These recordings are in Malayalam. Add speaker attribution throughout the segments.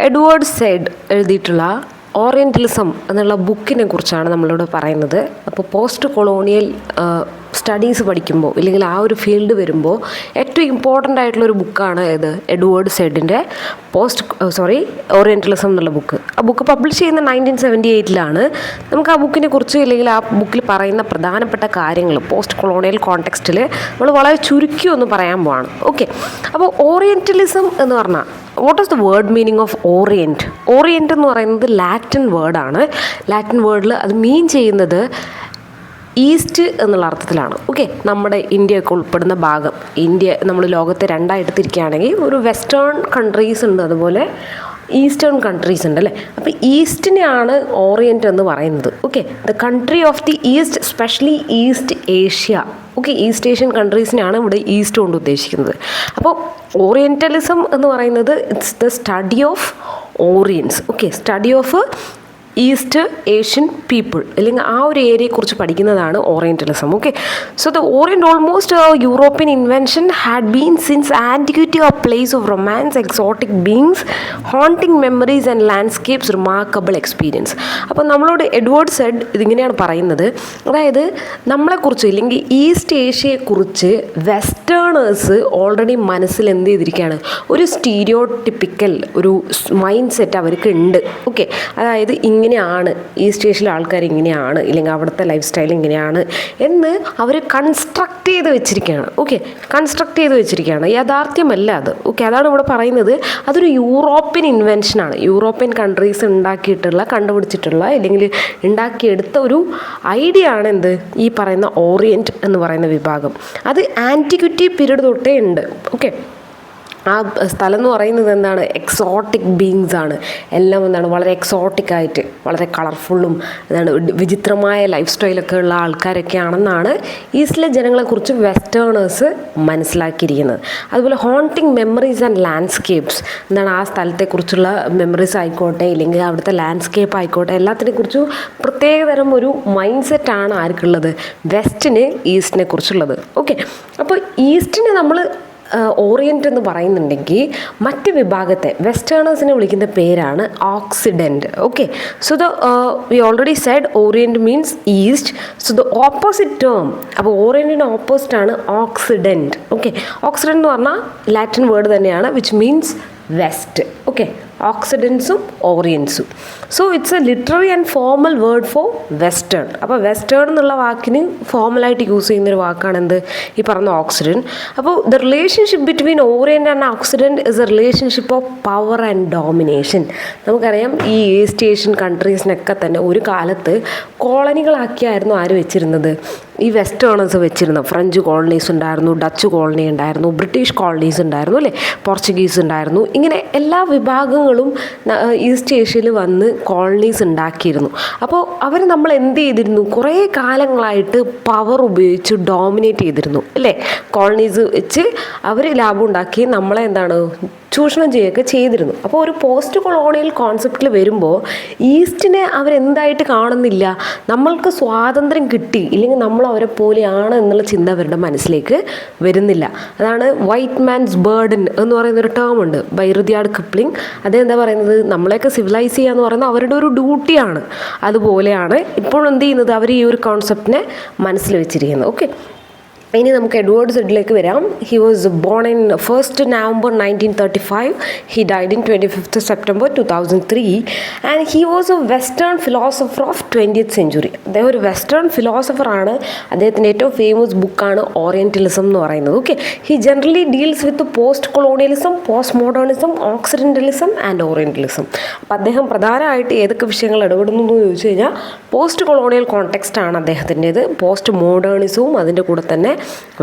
Speaker 1: എഡ്വേർഡ് സെയ്ഡ് എഴുതിയിട്ടുള്ള ഓറിയൻ്റലിസം എന്നുള്ള ബുക്കിനെ കുറിച്ചാണ് നമ്മളിവിടെ പറയുന്നത്. അപ്പോൾ പോസ്റ്റ് കൊളോണിയൽ സ്റ്റഡീസ് പഠിക്കുമ്പോൾ ഇല്ലെങ്കിൽ ആ ഒരു ഫീൽഡ് വരുമ്പോൾ ഏറ്റവും ഇമ്പോർട്ടൻ്റ് ആയിട്ടുള്ളൊരു ബുക്കാണ് ഇത് എഡ്വേർഡ് സെയ്ഡിൻ്റെ ഓറിയൻ്റലിസം എന്നുള്ള ബുക്ക്. ആ ബുക്ക് പബ്ലിഷ് ചെയ്യുന്ന 1978 നമുക്ക് ആ ബുക്കിനെ കുറിച്ച് അല്ലെങ്കിൽ ആ ബുക്കിൽ പറയുന്ന പ്രധാനപ്പെട്ട കാര്യങ്ങൾ പോസ്റ്റ് കൊളോണിയൽ കോണ്ടെക്സ്റ്റിൽ നമ്മൾ വളരെ ചുരുക്കി ഒന്ന് പറയാൻ പോവാണ്. ഓക്കെ, അപ്പോൾ ഓറിയൻ്റലിസം എന്ന് പറഞ്ഞാൽ what is the word meaning of orient? Orient എന്ന് പറയുന്നത് ലാറ്റിൻ വേർഡാണ്. ലാറ്റിൻ വേർഡിൽ അത് മീൻ ചെയ്യുന്നത് ഈസ്റ്റ് എന്നുള്ള അർത്ഥത്തിലാണ്. ഓക്കെ, നമ്മുടെ ഇന്ത്യയൊക്കെ ഉൾപ്പെടുന്ന ഭാഗം, ഇന്ത്യ നമ്മൾ ലോകത്തെ രണ്ടായിട്ട് തിരിക്കുകയാണെങ്കിൽ ഒരു വെസ്റ്റേൺ കൺട്രീസ് ഉണ്ട്, അതുപോലെ ഈസ്റ്റേൺ കൺട്രീസ് ഉണ്ട് അല്ലേ. അപ്പോൾ ഈസ്റ്റിനെയാണ് ഓറിയൻ്റ് എന്ന് പറയുന്നത്. Okay, the country of the east, specially East Asia. Okay, East Asian കൺട്രീസിനെയാണ് ഇവിടെ ഈസ്റ്റ് കൊണ്ട് ഉദ്ദേശിക്കുന്നത്. അപ്പോൾ ഓറിയൻ്റലിസം എന്ന് പറയുന്നത് it's the study of orients. Okay, study of East Asian people അല്ലെങ്കിൽ ആ ഒരു ഏരിയയെക്കുറിച്ച് പഠിക്കുന്നതാണ് orientalism. Okay, so the orient almost European invention had been since antiquity a place of romance, exotic beings, haunting memories and landscapes, remarkable experience. അപ്പോൾ നമ്മളോട് എഡ്വേർഡ് സെയ്ഡ് ഇതിങ്ങനെയാണ് പറയുന്നത്, അതായത് നമ്മളെക്കുറിച്ച് ഇല്ലെങ്കിൽ ഈസ്റ്റ് ഏഷ്യയെക്കുറിച്ച് വെസ്റ്റേണേഴ്സ് ഓൾറെഡി മനസ്സിൽ എന്ത് ചെയ്തിരിക്കുകയാണ്, ഒരു സ്റ്റീരിയോടിപ്പിക്കൽ ഒരു മൈൻഡ് സെറ്റ് അവർക്ക് ഉണ്ട്. ഓക്കെ, അതായത് ഇങ്ങനെയാണ് ഈസ്റ്റ് ഏഷ്യയിലെ ആൾക്കാർ, ഇങ്ങനെയാണ് ഇല്ലെങ്കിൽ അവിടുത്തെ ലൈഫ് സ്റ്റൈൽ ഇങ്ങനെയാണ് എന്ന് അവർ കൺസ്ട്രക്റ്റ് ചെയ്ത് വെച്ചിരിക്കുകയാണ്. ഓക്കെ, കൺസ്ട്രക്റ്റ് ചെയ്ത് വെച്ചിരിക്കുകയാണ്, യാഥാർത്ഥ്യമല്ല അത്. ഓക്കെ, അതാണ് ഇവിടെ പറയുന്നത്. അതൊരു യൂറോപ്യൻ ഇൻവെൻഷനാണ്. യൂറോപ്യൻ കൺട്രീസ് കണ്ടുപിടിച്ചിട്ടുള്ള അല്ലെങ്കിൽ ഉണ്ടാക്കിയെടുത്ത ഒരു ഐഡിയ ആണ് എന്ത് ഈ പറയുന്ന ഓറിയൻറ്റ് എന്ന് പറയുന്ന വിഭാഗം. അത് ആൻറ്റിക്വിറ്റി പീരീഡ് തൊട്ടേ ഉണ്ട്. ഓക്കെ, ആ സ്ഥലം എന്ന് പറയുന്നത് എന്താണ്, എക്സോട്ടിക് ബീങ്സ് ആണ്. എല്ലാം എന്താണ് വളരെ എക്സോട്ടിക് ആയിട്ട് വളരെ കളർഫുള്ളും എന്താണ് വിചിത്രമായ ലൈഫ് സ്റ്റൈലൊക്കെ ഉള്ള ആൾക്കാരൊക്കെയാണെന്നാണ് ഈസ്റ്റിലെ ജനങ്ങളെക്കുറിച്ച് വെസ്റ്റേണേഴ്സ് മനസ്സിലാക്കിയിരിക്കുന്നത്. അതുപോലെ ഹോണ്ടിങ് മെമ്മറീസ് ആൻഡ് ലാൻഡ്സ്കേപ്സ്, എന്താണ് ആ സ്ഥലത്തെക്കുറിച്ചുള്ള മെമ്മറീസ് ആയിക്കോട്ടെ ഇല്ലെങ്കിൽ അവിടുത്തെ ലാൻഡ്സ്കേപ്പ് ആയിക്കോട്ടെ, എല്ലാത്തിനെക്കുറിച്ചും പ്രത്യേകതരം ഒരു മൈൻഡ് സെറ്റാണ് ആർക്കുള്ളത്, വെസ്റ്റിന് ഈസ്റ്റിനെ കുറിച്ചുള്ളത്. ഓക്കെ, അപ്പോൾ ഈസ്റ്റിനെ നമ്മൾ ഓറിയൻ്റ് എന്ന് പറയുന്നുണ്ടെങ്കിൽ മറ്റ് വിഭാഗത്തെ വെസ്റ്റേണേഴ്സിനെ വിളിക്കുന്ന പേരാണ് occident. Okay, so we already said orient means east. So the opposite term, അപ്പോൾ ഓറിയൻറ്റിന് ഓപ്പോസിറ്റാണ് ഓക്സിഡൻറ്റ്. ഓക്കെ, ഓക്സിഡൻറ്റ് എന്ന് പറഞ്ഞാൽ ലാറ്റിൻ വേർഡ് തന്നെയാണ് വിച്ച് മീൻസ് വെസ്റ്റ്. ഓക്കെ, ഓക്സിഡൻസും ഓറിയൻസും. So it's a literary and formal word for western. അപ്പോൾ വെസ്റ്റേൺ എന്നുള്ള വാക്കിന് ഫോർമലായിട്ട് യൂസ് ചെയ്യുന്നൊരു വാക്കാണ് എന്ത് ഈ പറഞ്ഞ ഓക്സിഡൻറ്റ്. അപ്പോൾ the relationship between orient and oxidant is A relationship of power and domination. നമുക്കറിയാം ഈ ഈസ്റ്റ് ഏഷ്യൻ കൺട്രീസിനൊക്കെ തന്നെ ഒരു കാലത്ത് കോളനികളാക്കിയായിരുന്നു ആര് വെച്ചിരുന്നത്, ഈ വെസ്റ്റേണേഴ്സ് വെച്ചിരുന്നത്. ഫ്രഞ്ച് കോളനീസ് ഉണ്ടായിരുന്നു, ഡച്ച് കോളനി ഉണ്ടായിരുന്നു, ബ്രിട്ടീഷ് കോളനീസ് ഉണ്ടായിരുന്നു അല്ലേ, പോർച്ചുഗീസ് ഉണ്ടായിരുന്നു. ഇങ്ങനെ എല്ലാ വിഭാഗങ്ങളും ഈസ്റ്റ് ഏഷ്യയിൽ വന്ന് കോളനീസ് ഉണ്ടാക്കിയിരുന്നു. അപ്പോൾ അവർ നമ്മൾ എന്ത് ചെയ്തിരുന്നു, കുറേ കാലങ്ങളായിട്ട് പവർ ഉപയോഗിച്ച് ഡോമിനേറ്റ് ചെയ്തിരുന്നു അല്ലേ. കോളനീസ് വെച്ച് അവർ ലാഭം ഉണ്ടാക്കി നമ്മളെ എന്താണ് ചൂഷണം ചെയ്യുകയൊക്കെ ചെയ്തിരുന്നു. അപ്പോൾ ഒരു പോസ്റ്റ് കൊളോണിയൽ കോൺസെപ്റ്റിൽ വരുമ്പോൾ ഈസ്റ്റിനെ അവരെന്തായിട്ട് കാണുന്നില്ല, നമ്മൾക്ക് സ്വാതന്ത്ര്യം കിട്ടി ഇല്ലെങ്കിൽ നമ്മൾ അവരെ പോലെയാണ് എന്നുള്ള ചിന്ത അവരുടെ മനസ്സിലേക്ക് വരുന്നില്ല. അതാണ് വൈറ്റ് മാൻസ് ബേർഡൻ എന്ന് പറയുന്നൊരു ടേം ഉണ്ട് ബൈ റുഡിയാർഡ് കിപ്ലിംഗ്. അതെന്താ പറയുന്നത്, നമ്മളെയൊക്കെ സിവിലൈസ് ചെയ്യുക എന്ന് പറയുന്നത് അവരുടെ ഒരു ഡ്യൂട്ടിയാണ്. അതുപോലെയാണ് ഇപ്പോൾ എന്ത് ചെയ്യുന്നത്, അവർ ഈ ഒരു കോൺസെപ്റ്റിനെ മനസ്സിൽ വെച്ചിരിക്കുന്നത്. ഓക്കെ, ഇനി നമുക്ക് എഡ്വേർഡ് സെയ്ഡിലേക്ക് വരാം. He was born in 1st November 1935. He died in 25th September 2003 and he was A western philosopher of 20th century. അദ്ദേഹം ഒരു വെസ്റ്റേൺ ഫിലോസഫറാണ്. അദ്ദേഹത്തിൻ്റെ ഏറ്റവും ഫേമസ് ബുക്കാണ് ഓറിയൻ്റലിസം എന്ന് പറയുന്നത്. Okay, he generally deals with post colonialism, post modernism, occidentalism and orientalism. അപ്പോൾ അദ്ദേഹം പ്രധാനമായിട്ട് ഏതൊക്കെ വിഷയങ്ങൾ ഇടപെടുന്നു എന്ന് ചോദിച്ചു കഴിഞ്ഞാൽ പോസ്റ്റ് കൊളോണിയൽ കോണ്ടെക്സ്റ്റ് ആണ് അദ്ദേഹത്തിൻ്റേത്. പോസ്റ്റ് മോഡേണിസവും അതിൻ്റെ കൂടെ തന്നെ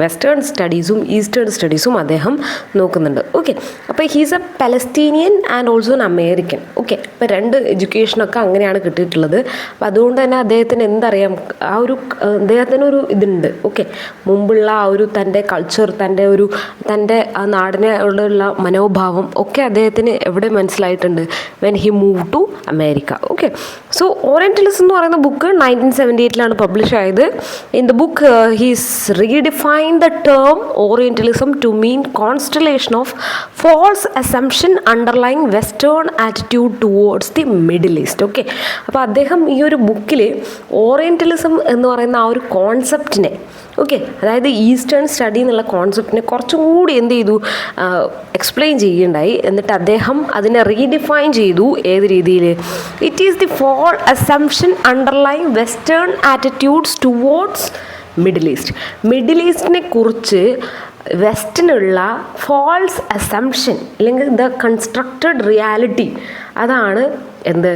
Speaker 1: വെസ്റ്റേൺ സ്റ്റഡീസും ഈസ്റ്റേൺ സ്റ്റഡീസും അദ്ദേഹം നോക്കുന്നുണ്ട്. ഓക്കെ, അപ്പോൾ he's A Palestinian and also an American. Okay, അപ്പോൾ രണ്ട് എഡ്യൂക്കേഷനൊക്കെ അങ്ങനെയാണ് കിട്ടിയിട്ടുള്ളത്. അപ്പോൾ അതുകൊണ്ട് തന്നെ അദ്ദേഹത്തിന് എന്തറിയാം, ആ ഒരു അദ്ദേഹത്തിനൊരു ഇതുണ്ട്. ഓക്കെ, മുമ്പുള്ള ആ ഒരു തൻ്റെ കൾച്ചർ, തൻ്റെ ആ നാടിനോടുള്ള മനോഭാവം ഒക്കെ അദ്ദേഹത്തിന് എവിടെ മനസ്സിലായിട്ടുണ്ട്, when he move to America. Okay, so orientalism എന്ന് പറയുന്ന ബുക്ക് 1978 പബ്ലിഷ് ആയത്. In the book he's read redefine the term Orientalism to mean constellation of false assumption underlying Western attitude towards the Middle East. Okay, അപ്പോൾ അദ്ദേഹം ഈ ഒരു ബുക്കിൽ ഓറിയൻ്റലിസം എന്ന് പറയുന്ന ആ ഒരു കോൺസെപ്റ്റിനെ, ഓക്കെ, അതായത് ഈസ്റ്റേൺ സ്റ്റഡി എന്നുള്ള കോൺസെപ്റ്റിനെ കുറച്ചും കൂടി എന്ത് ചെയ്തു, എക്സ്പ്ലെയിൻ ചെയ്യുകയുണ്ടായി. എന്നിട്ട് അദ്ദേഹം അതിനെ റീഡിഫൈൻ ചെയ്തു. ഏത് രീതിയിൽ? It is the false assumption underlying western attitudes towards middle east. Middle ഈസ്റ്റിനെ കുറിച്ച് വെസ്റ്റിനുള്ള ഫാൾസ് അസംപ്ഷൻ അല്ലെങ്കിൽ ദ കൺസ്ട്രക്റ്റഡ് റിയാലിറ്റി, അതാണ് എന്ത്,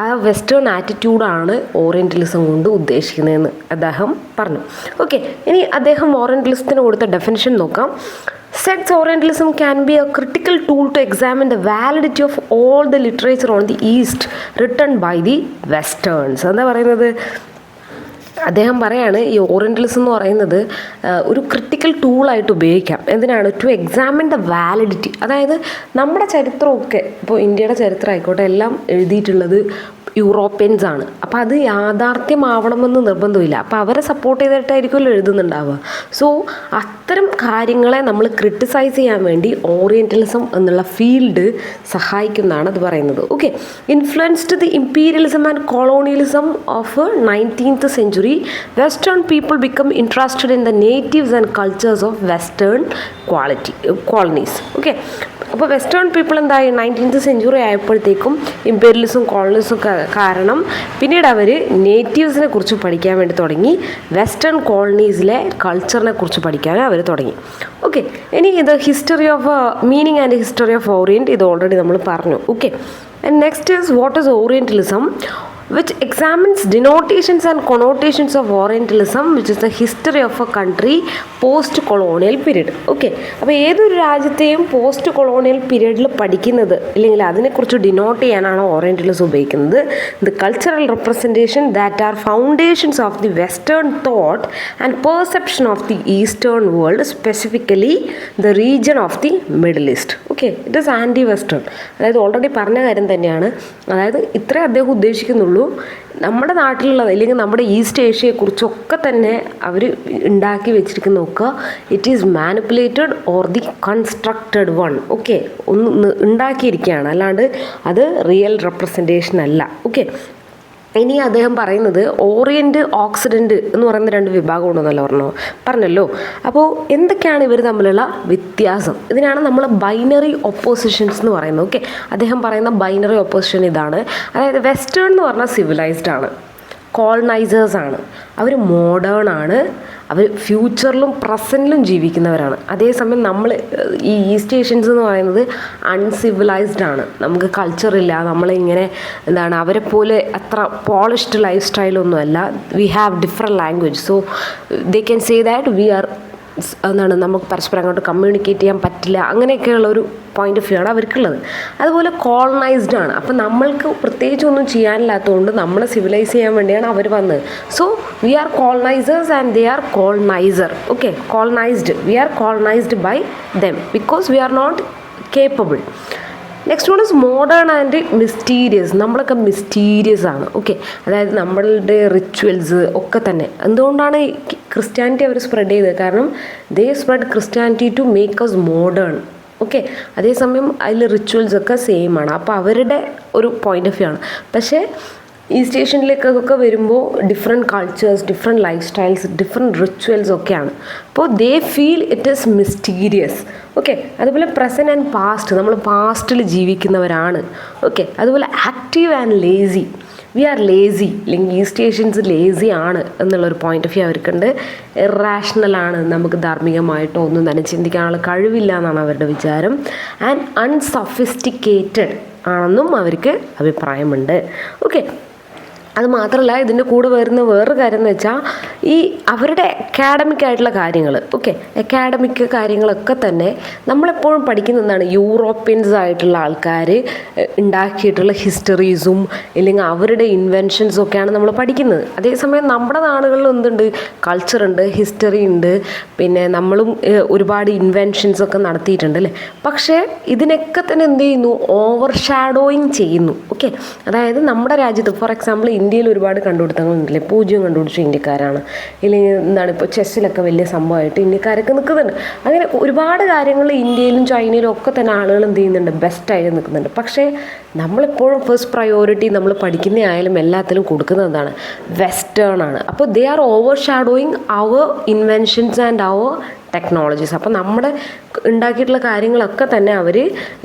Speaker 1: ആ വെസ്റ്റേൺ ആറ്റിറ്റ്യൂഡാണ് ഓറിയൻ്റലിസം കൊണ്ട് ഉദ്ദേശിക്കുന്നതെന്ന് അദ്ദേഹം പറഞ്ഞു. ഓക്കെ, ഇനി അദ്ദേഹം ഓറിയൻ്റലിസത്തിന് കൊടുത്ത ഡെഫിനിഷൻ നോക്കാം. Says Orientalism can be a critical tool to examine the validity of all the literature on the East written by the Westerns. എന്താ പറയുന്നത്? അദ്ദേഹം പറയാണ് ഈ ഓറിയൻ്റലിസം എന്ന് പറയുന്നത് ഒരു ക്രിട്ടിക്കൽ ടൂളായിട്ട് ഉപയോഗിക്കാം. എന്തിനാണ്? To examine the validity. അതായത് നമ്മുടെ ചരിത്രമൊക്കെ, ഇപ്പോൾ ഇന്ത്യയുടെ ചരിത്രം ആയിക്കോട്ടെ, എല്ലാം എഴുതിയിട്ടുള്ളത് യൂറോപ്യൻസ് ആണ്. അപ്പോൾ അത് യാഥാർത്ഥ്യമാവണമെന്ന് നിർബന്ധമില്ല. അപ്പോൾ അവരെ സപ്പോർട്ട് ചെയ്തിട്ടായിരിക്കുമല്ലോ എഴുതുന്നുണ്ടാവുക. സോ അത്തരം കാര്യങ്ങളെ നമ്മൾ ക്രിട്ടിസൈസ് ചെയ്യാൻ വേണ്ടി ഓറിയൻ്റലിസം എന്നുള്ള ഫീൽഡ് സഹായിക്കുന്നതാണ് അത് പറയുന്നത്. Okay, influenced the imperialism and colonialism of 19th century, western people become interested in the natives and cultures of western colonies. Okay, അപ്പോൾ വെസ്റ്റേൺ പീപ്പിൾ എന്തായി, 19th century ആയപ്പോഴത്തേക്കും ഇമ്പീരിയലിസം കോളനീസും കാരണം പിന്നീട് അവർ നേറ്റീവ്സിനെ കുറിച്ച് പഠിക്കാൻ വേണ്ടി തുടങ്ങി. വെസ്റ്റേൺ കോളനീസിലെ കൾച്ചറിനെ കുറിച്ച് പഠിക്കാൻ അവർ തുടങ്ങി. ഓക്കെ, ഇനി ഇത് history of meaning and history of orient, ഇത് ഓൾറെഡി നമ്മൾ പറഞ്ഞു. Okay, and next is what is orientalism, which examines denotations and connotations of Orientalism, which is the history of a country post-colonial period. Okay, അപ്പോൾ ഏതൊരു രാജ്യത്തെയും പോസ്റ്റ് കൊളോണിയൽ പീരീഡിൽ പഠിക്കുന്നത് അല്ലെങ്കിൽ അതിനെക്കുറിച്ച് ഡിനോട്ട് ചെയ്യാനാണ് ഓറിയൻ്റലിസം ഉപയോഗിക്കുന്നത്. The cultural representation that are foundations of the western thought and perception of the eastern world, specifically the region of the middle east. Okay, it is anti western. അതായത് ഓൾറെഡി പറഞ്ഞ കാര്യം തന്നെയാണ്. അതായത് ഇത്രേ അദ്ദേഹം ഉദ്ദേശിക്കുന്നുള്ളൂ. നമ്മുടെ നാട്ടിലുള്ളത് അല്ലെങ്കിൽ നമ്മുടെ ഈസ്റ്റ് ഏഷ്യയെക്കുറിച്ചൊക്കെ തന്നെ അവർ ഉണ്ടാക്കി വെച്ചിരിക്കുന്ന നോക്കുക. It is manipulated or the constructed one. Okay, ഒന്ന് ഉണ്ടാക്കിയിരിക്കുകയാണ്, അല്ലാണ്ട് അത് റിയൽ റെപ്രസെൻറ്റേഷൻ അല്ല. ഓക്കെ, ഇനി അദ്ദേഹം പറയുന്നത് ഓറിയൻറ്റ് ഓക്സിഡൻറ്റ് എന്ന് പറയുന്ന രണ്ട് വിഭാഗം ഉണ്ടെന്നല്ലോ പറഞ്ഞല്ലോ. അപ്പോൾ എന്തൊക്കെയാണ് ഇവർ തമ്മിലുള്ള വ്യത്യാസം? ഇതിനാണ് നമ്മൾ ബൈനറി ഒപ്പോസിഷൻസ് എന്ന് പറയുന്നത്. ഓക്കെ, അദ്ദേഹം പറയുന്ന ബൈനറി ഒപ്പോസിഷൻ ഇതാണ്. അതായത് വെസ്റ്റേൺ എന്ന് പറഞ്ഞാൽ സിവിലൈസ്ഡ് ആണ്, കോളനൈസേഴ്സ് ആണ്, അവർ മോഡേൺ ആണ്, അവർ ഫ്യൂച്ചറിലും പ്രസൻറ്റിലും ജീവിക്കുന്നവരാണ്. അതേസമയം നമ്മൾ ഈ ഈസ്റ്റ് ഏഷ്യൻസ് എന്ന് പറയുന്നത് അൺസിവിലൈസ്ഡ് ആണ്, നമുക്ക് കൾച്ചറില്ല, നമ്മളിങ്ങനെ എന്താണ് അവരെ പോലെ അത്ര പോളിഷ്ഡ് ലൈഫ് സ്റ്റൈലൊന്നുമല്ല. We have different language, so they can say that we are എന്താണ് നമുക്ക് പരസ്പരം അങ്ങോട്ട് കമ്മ്യൂണിക്കേറ്റ് ചെയ്യാൻ പറ്റില്ല, അങ്ങനെയൊക്കെയുള്ള ഒരു പോയിൻ്റ് ഓഫ് വ്യൂ ആണ് അവർക്കുള്ളത്. അതുപോലെ കോളനൈസ്ഡ് ആണ്. അപ്പം നമ്മൾക്ക് പ്രത്യേകിച്ചൊന്നും ചെയ്യാനില്ലാത്തതുകൊണ്ട് നമ്മളെ സിവിലൈസ് ചെയ്യാൻ വേണ്ടിയാണ് അവർ വന്നത്. So we are colonisers and they are coloniser. Okay, colonised, we are colonised by them because we are not capable. Next one is modern and mysterious. നമ്മളൊക്കെ മിസ്റ്റീരിയസ് ആണ്. ഓക്കെ, അതായത് നമ്മളുടെ റിച്വൽസ് ഒക്കെ തന്നെ. എന്തുകൊണ്ടാണ് ക്രിസ്ത്യാനിറ്റി അവർ സ്പ്രെഡ് ചെയ്തത്? കാരണം they spread Christianity to make us modern. Okay, അതേസമയം അതിൽ റിച്വൽസൊക്കെ സെയിം ആണ്. അപ്പോൾ അവരുടെ ഒരു പോയിൻ്റ് ഓഫ് വ്യൂ ആണ്. പക്ഷേ ഈസ്റ്റ് ഏഷ്യനിലേക്കൊക്കെ വരുമ്പോൾ different cultures, different life styles, different rituals ഒക്കെയാണ്. അപ്പോൾ they feel it is mysterious. Okay, അതുപോലെ പ്രസൻറ്റ് ആൻഡ് പാസ്റ്റ്, നമ്മൾ പാസ്റ്റിൽ ജീവിക്കുന്നവരാണ്. ഓക്കെ, അതുപോലെ active and lazy, we are lazy, അല്ലെങ്കിൽ ഈസ്റ്റ് ഏഷ്യൻസ് ലേസി ആണ് എന്നുള്ളൊരു പോയിൻ്റ് ഓഫ് വ്യൂ അവർക്കുണ്ട്. ഇറാഷണലാണ്, നമുക്ക് ധാർമ്മികമായിട്ടോ ഒന്നും തന്നെ ചിന്തിക്കാനുള്ള കഴിവില്ല എന്നാണ് അവരുടെ വിചാരം. ആൻഡ് അൺസഫിസ്റ്റിക്കേറ്റഡ് ആണെന്നും അവർക്ക് അഭിപ്രായമുണ്ട്. ഓക്കെ, അത് മാത്രമല്ല ഇതിൻ്റെ കൂടെ വരുന്ന വേറൊരു കാര്യം എന്ന് വെച്ചാൽ ഈ അവരുടെ അക്കാഡമിക് ആയിട്ടുള്ള കാര്യങ്ങൾ. ഓക്കെ, അക്കാഡമിക് കാര്യങ്ങളൊക്കെ തന്നെ നമ്മളെപ്പോഴും പഠിക്കുന്ന എന്താണ്, യൂറോപ്യൻസ് ആയിട്ടുള്ള ആൾക്കാർ ഉണ്ടാക്കിയിട്ടുള്ള ഹിസ്റ്ററീസും ഇല്ലെങ്കിൽ അവരുടെ ഇൻവെൻഷൻസും ഒക്കെയാണ് നമ്മൾ പഠിക്കുന്നത്. അതേസമയം നമ്മുടെ നാടുകളിൽ എന്തുണ്ട്, കൾച്ചറുണ്ട്, ഹിസ്റ്ററി ഉണ്ട്, പിന്നെ നമ്മളും ഒരുപാട് ഇൻവെൻഷൻസൊക്കെ നടത്തിയിട്ടുണ്ട് അല്ലേ. പക്ഷേ ഇതിനൊക്കെ തന്നെ എന്ത് ചെയ്യുന്നു, ഓവർ ഷാഡോയിങ് ചെയ്യുന്നു. ഓക്കെ, അതായത് നമ്മുടെ രാജ്യത്ത് ഫോർ എക്സാമ്പിൾ ഇന്ത്യയിൽ ഒരുപാട് കണ്ടുപിടുത്തങ്ങളുണ്ടല്ലേ, പൂജ്യം കണ്ടുപിടിച്ച ഇന്ത്യക്കാരാണ്, ഇല്ലെങ്കിൽ എന്താണ് ഇപ്പോൾ ചെസ്സിലൊക്കെ വലിയ സംഭവമായിട്ട് ഇന്ത്യക്കാരൊക്കെ നിൽക്കുന്നുണ്ട്. അങ്ങനെ ഒരുപാട് കാര്യങ്ങൾ ഇന്ത്യയിലും ചൈനയിലും ഒക്കെ തന്നെ ആളുകൾ എന്ത് ചെയ്യുന്നുണ്ട്, ബെസ്റ്റായിട്ട് നിൽക്കുന്നുണ്ട്. പക്ഷേ നമ്മളെപ്പോഴും ഫസ്റ്റ് പ്രയോറിറ്റി നമ്മൾ പഠിക്കുന്ന ആയാലും എല്ലാത്തിലും കൊടുക്കുന്നതാണ് വെസ്റ്റേൺ ആണ്. അപ്പോൾ ദേ ആർ ഓവർ ഷാഡോയിങ് അവർ ഇൻവെൻഷൻസ് ആൻഡ് അവർ ടെക്നോളജീസ്. അപ്പോൾ നമ്മുടെ ഉണ്ടാക്കിയിട്ടുള്ള കാര്യങ്ങളൊക്കെ തന്നെ അവർ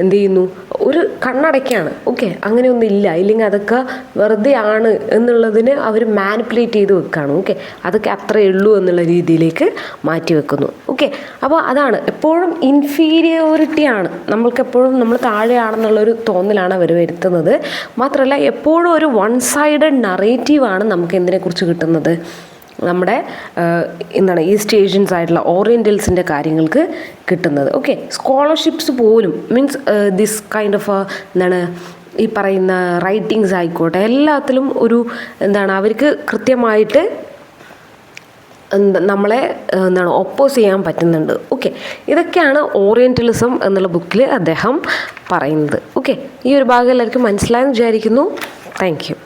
Speaker 1: എന്ത് ചെയ്യുന്നു, ഒരു കണ്ണടയ്ക്കാണ്. ഓക്കെ, അങ്ങനെയൊന്നും ഇല്ല, ഇല്ലെങ്കിൽ അതൊക്കെ വെറുതെ ആണ് എന്നുള്ളതിന് അവർ മാനിപ്പുലേറ്റ് ചെയ്ത് വെക്കുകയാണ്. ഓക്കെ, അതൊക്കെ അത്രയേ ഉള്ളൂ എന്നുള്ള രീതിയിലേക്ക് മാറ്റി വെക്കുന്നു. ഓക്കെ, അപ്പോൾ അതാണ് എപ്പോഴും ഇൻഫീരിയോറിറ്റിയാണ്, നമ്മൾക്കെപ്പോഴും നമ്മൾ താഴെയാണെന്നുള്ളൊരു തോന്നലാണ് അവർ വരുത്തുന്നത്. മാത്രമല്ല എപ്പോഴും ഒരു വൺ സൈഡഡ് നറേറ്റീവാണ് നമുക്ക് എന്തിനെക്കുറിച്ച് കിട്ടുന്നത്, നമ്മുടെ എന്താണ് ഈസ്റ്റ് ഏഷ്യൻസ് ആയിട്ടുള്ള ഓറിയൻ്റൽസിൻ്റെ കാര്യങ്ങൾക്ക് കിട്ടുന്നത്. ഓക്കെ, സ്കോളർഷിപ്സ് പോലും മീൻസ് ദിസ് കൈൻഡ് ഓഫ് എന്താണ് ഈ പറയുന്ന റൈറ്റിങ്സ് ആയിക്കോട്ടെ, എല്ലാത്തിലും ഒരു എന്താണ് അവർക്ക് കൃത്യമായിട്ട് നമ്മളെ എന്താണ് ഒപ്പോസ് ചെയ്യാൻ പറ്റുന്നുണ്ട്. ഓക്കെ, ഇതൊക്കെയാണ് ഓറിയൻ്റലിസം എന്നുള്ള ബുക്കിൽ അദ്ദേഹം പറയുന്നത്. ഓക്കെ, ഈ ഒരു ഭാഗം എല്ലാവർക്കും മനസ്സിലായെന്ന് വിചാരിക്കുന്നു. Thank you.